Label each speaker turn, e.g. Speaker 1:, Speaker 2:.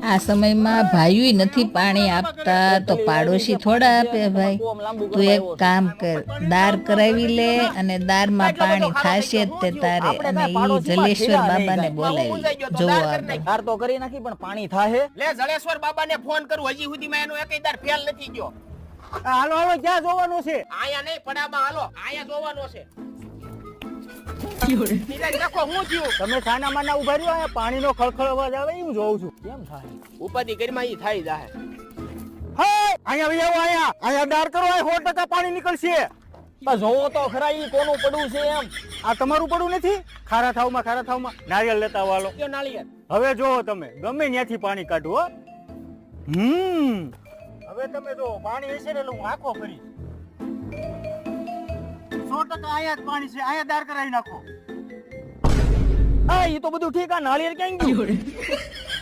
Speaker 1: આ સમયમાં ભાઈઓ નથી પાણી આપતા તો પાડોશી થોડા આપે ભાઈ. તું એક કામ કર, દાર કરાવી લે અને દારમાં પાણી થાશે જ તે તારે, અને ઈ જલેશ્વર બાબાને બોલાવી જોવો આગળ.
Speaker 2: ધાર તો કરી નાખી પણ પાણી થાહે.
Speaker 3: લે જલેશ્વર બાબાને ફોન કરું, હજી સુધીમાં એનો એકેય દાર ફેલ નથી ગયો.
Speaker 2: હાલો હાલો, ક્યાં જોવાનું છે?
Speaker 3: આયા નહીં પડામાં, હાલો આયા જોવાનો છે. ધીરજ રાખો, હું થયું?
Speaker 2: તમે છાના માના ઉભા રહ્યો, અહીંયા પાણીનો ખળખળ અવાજ આવે હું જોઉં છું. કેમ થાય?
Speaker 3: ઉપાધિ ઘરમાં ઈ થાય જાહે.
Speaker 2: હે અહીંયા ભાઈ આવો, અહીંયા દાર કરો, આ 100% પાણી નીકળશે. બસ જોવો તો ખરા ઈ કોનું પડવું છે એમ. આ તમારું પડવું નથી? ખારા થાવમાં નારિયેળ લેતા આવો હાલો.
Speaker 3: કયો નાળિયેર?
Speaker 2: હવે જોવો તમે ગમે ત્યાંથી પાણી કાઢો હો. હવે તમે જો પાણી હશે ને હું આખો ફરી 100% અહીંયા જ પાણી છે, અહીંયા દાર કરાવી નાખો. હા ઈ તો બધું ઠીક, આ નાળિયેર ક્યાં ગયું?